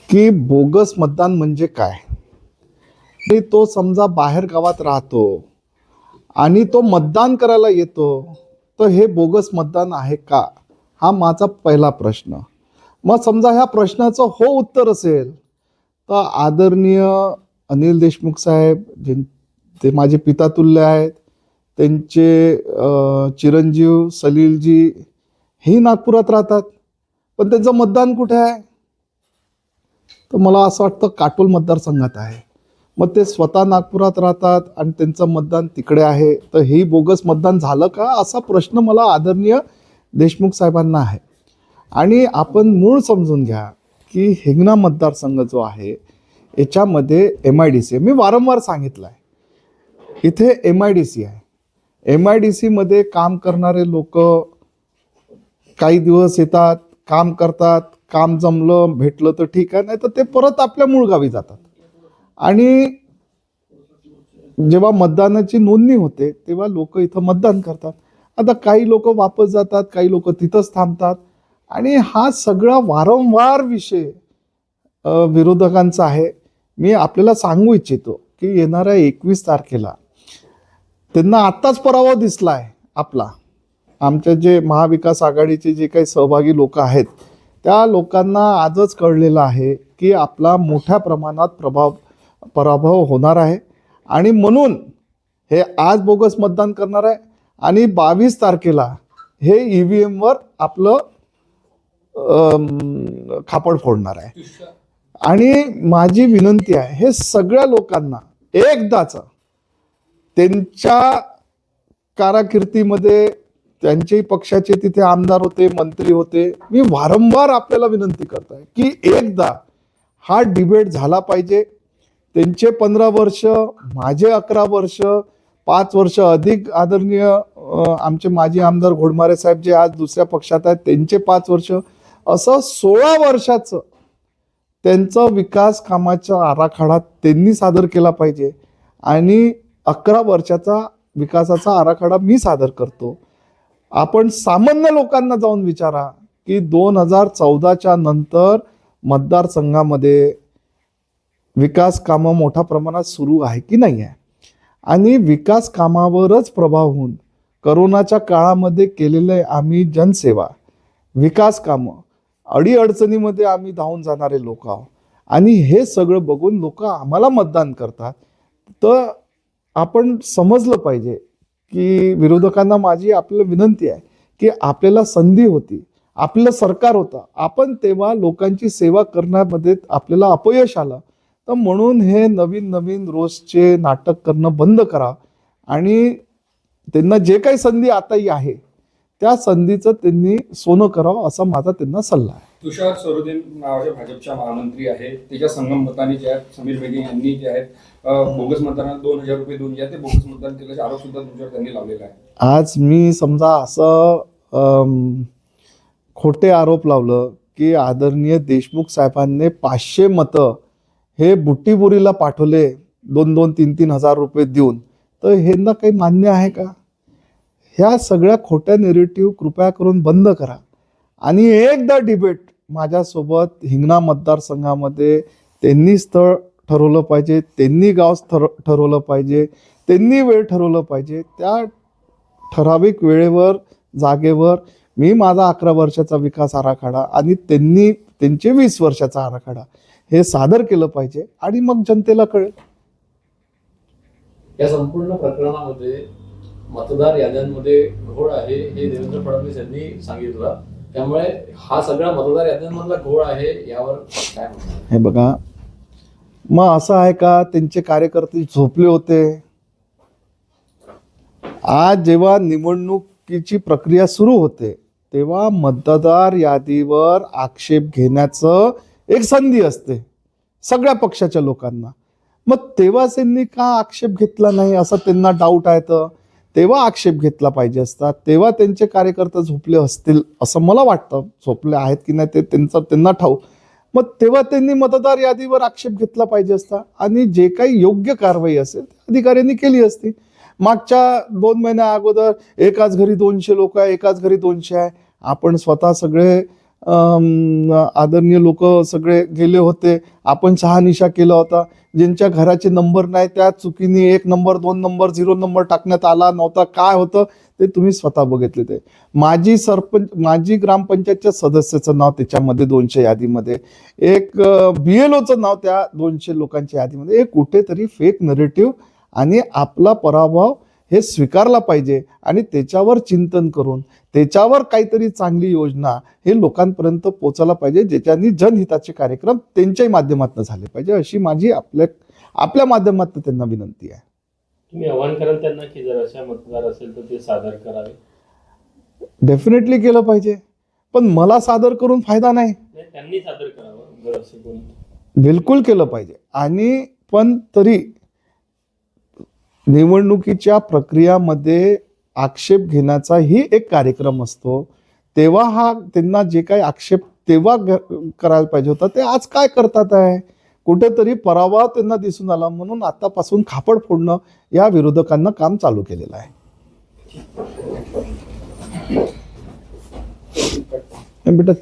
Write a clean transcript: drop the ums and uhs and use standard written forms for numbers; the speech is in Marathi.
की बोगस मतदान म्हणजे काय. आणि तो समजा बाहेर गावात राहतो आणि तो मतदान करायला येतो, तर हे बोगस मतदान आहे का, हा माझा पहिला प्रश्न. मग समजा ह्या प्रश्नाचं हो उत्तर असेल तर आदरणीय अनिल देशमुख साहेब, जे ते माझे पितातुल्य आहेत, त्यांचे चिरंजीव सलीलजी ही नागपुरात राहतात, पण त्यांचं मतदान कुठे आहे? तर मला असं वाटतं काटोल मतदारसंघात आहे. मग ते स्वतः नागपुरात राहतात आणि त्यांचं मतदान तिकडे आहे, तर हे बोगस मतदान झालं का, असा प्रश्न मला आदरणीय देशमुख साहेबांना आहे. आणि आपण मूळ समजून घ्या की हिंगणा मतदारसंघ जो आहे याच्यामध्ये MIDC, मी वारंवार सांगितलं आहे, इथे MIDC आहे. MIDC मध्ये काम करणारे लोक काही दिवस येतात, काम करतात, काम जमलं भेटलं तर ठीक आहे, नाही तर ते परत आपल्या मूळ गावी जातात. आणि जेव्हा मतदानाची नोंदणी होते तेव्हा लोक इथं मतदान करतात. आता काही लोक वापस जातात, काही लोक तिथंच थांबतात. आणि हा सगळा वारंवार विषय विरोधकांचा आहे. मी आपल्याला सांगू इच्छितो की येणाऱ्या 21 तारखेला त्यांना आत्ताच पराभव दिसला आहे आपला. आमच्या जे महाविकास आघाडीचे जे काही सहभागी लोक आहेत त्या लोकांना आजच कळलेलं आहे की आपला मोठ्या प्रमाणात पराभव होणार आहे. आणि म्हणून हे आज बोगस मतदान करणार आहे आणि 22 तारखेला हे EVM वर आपलं खापड फोडणार आहे. आणि माझी विनंती आहे हे सगळ्या लोकांना एकदाच त्यांच्या कारकिर्दीमध्ये, त्यांच्याही पक्षाचे तिथे आमदार होते, मंत्री होते, मी वारंवार आपल्याला विनंती करत आहे की एकदा हा डिबेट झाला पाहिजे. त्यांचे 15 वर्ष, माझे 11 वर्ष, 5 वर्ष अधिक आदरणीय आमचे माजी आमदार घोडमारे साहेब जे आज दुसऱ्या पक्षात आहेत त्यांचे 5 वर्ष, असं 16 वर्षाचं त्यांचं विकास कामाचा आराखडा त्यांनी सादर केला पाहिजे. आणि 11 वर्षाचा विकासाचा आराखडा मी सादर करतो. आपण सामान्य लोकांना जाऊन विचारा की 2014च्या नंतर मतदारसंघामध्ये विकास कामं मोठ्या प्रमाणात सुरू आहे की नाही आहे. आणि विकास कामावरच प्रभाव होऊन करोनाच्या काळामध्ये केलेले आम्ही जनसेवा, विकास कामं, अडीअडचणीमध्ये आम्ही धावून जाणारे लोक आहोत. आणि हे सगळं बघून लोक आम्हाला मतदान करतात. तर आपण समजलं पाहिजे की विरोधकांना माझी आपल्याला विनंती आहे की आपल्याला संधी होती, आपलं सरकार होतं, आपण तेव्हा लोकांची सेवा करण्यामध्ये आपल्याला अपयश आलं. तर म्हणून हे नवीन नवीन रोजचे नाटक करणं बंद करा आणि त्यांना जे काही संधी आताही आहे त्या संधीचं त्यांनी सोनं करावं असा माझा त्यांना सल्ला आहे. तुषार सरोदे नावाचे भाजपच्या महामंत्री आहेत, त्याच्या संगमतांनी जे आहेत समीर बेदी यांनी जे आहेत बोगस मतदानात 2000 रुपये देऊन ते बोगस मतदान केल्याचा आरोप सुद्धा तुमच्यावर त्यांनी लावलेला आहे. आज मी समजा असं खोटे आरोप लावलं की आदरणीय देशमुख साहेबांनी 500 मतं हे बुट्टीबुरीला पाठवले 2-2, 3-3 हजार रुपये देऊन, तर ह्यांना काही मान्य आहे का? ह्या सगळ्या खोट्या नेरेटिव्ह कृपया करून बंद करा आणि एकदा डिबेट माझ्यासोबत हिंगणा मतदारसंघामध्ये त्यांनी स्थळ ठरवलं पाहिजे, त्यांनी गाव ठरवलं पाहिजे, त्यांनी वेळ ठरवलं पाहिजे. त्या ठराविक वेळेवर जागेवर मी माझा 11 वर्षाचा विकास आराखडा आणि त्यांनी त्यांचे 20 वर्षाचा आराखडा हे सादर केलं पाहिजे आणि मग जनतेला कळेल. या संपूर्ण प्रकरणामध्ये मतदार याद्यांमध्ये घोळ आहे हे देवेंद्र फडणवीस यांनी सांगितलं. त्यामुळे हा सगळा मतदार याद्यांमधला घोळ आहे यावर काय म्हणणार? हे बघा, मग असं आहे का त्यांचे कार्यकर्ते झोपले होते? आज जेव्हा निवडणुकीची प्रक्रिया सुरू होते तेव्हा मतदार यादीवर आक्षेप घेण्याचं एक संधी असते सगळ्या पक्षाच्या लोकांना. मग तेव्हा त्यांनी का आक्षेप घेतला नाही असं त्यांना डाऊट आहे. तर तेव्हा आक्षेप घेतला पाहिजे असता, तेव्हा त्यांचे कार्यकर्ते झोपले असतील असं मला वाटतं. झोपले आहेत की नाही ते त्यांना ठाऊक. मग तेव्हा त्यांनी मतदार यादीवर आक्षेप घेतला पाहिजे असता आणि जे काही योग्य कारवाई असेल अधिकाऱ्यांनी केली असती. मागच्या 2 महिन्या अगोदर एकाच घरी 200 लोक आहे, एकाच घरी 200 आहे, आपण स्वतः सगळे आदरणीय लोक सगळे गेले होते. आपण शहानिशा केला होता. ज्यांच्या घराचे नंबर नाही त्या चुकीने 1 नंबर 2 नंबर 0 नंबर टाकण्यात आला नव्हता. काय होतं ते तुम्ही स्वतः बघितले. ते माजी ग्रामपंचायतच्या सदस्याचं नाव त्याच्यामध्ये 200 यादीमध्ये, एक BLOचं नाव त्या 200 लोकांच्या यादीमध्ये. एक कुठेतरी फेक नरेटिव्ह आणि आपला पराभव हे स्वीकारला पाहिजे आणि त्याच्यावर चिंतन करून त्याच्यावर काहीतरी चांगली योजना हे लोकांपर्यंत पोचायला पाहिजे, ज्याच्यानी जनहिताचे कार्यक्रम त्यांच्याही माध्यमातून झाले पाहिजे, अशी माझी आपल्या माध्यमातून त्यांना विनंती आहे. तुम्ही आव्हान कराल त्यांना की जर अशा मतदार असेल तर ते सादर करावे? डेफिनेटली केलं पाहिजे, पण मला सादर करून फायदा नाही. नाही, त्यांनी सादर करावं जर असं कोणी. बिलकुल केलं पाहिजे. आणि पण तरी निवडणुकीच्या प्रक्रियामध्ये आक्षेप घेण्याचाही एक कार्यक्रम असतो. तेव्हा त्यांना जे काही आक्षेप तेव्हा करायला पाहिजे होता ते आज काय करतात आहे. कुठेतरी पराभव त्यांना दिसून आला म्हणून आतापासून खापड फोडणं या विरोधकांना काम चालू केलेलं आहे. बेटा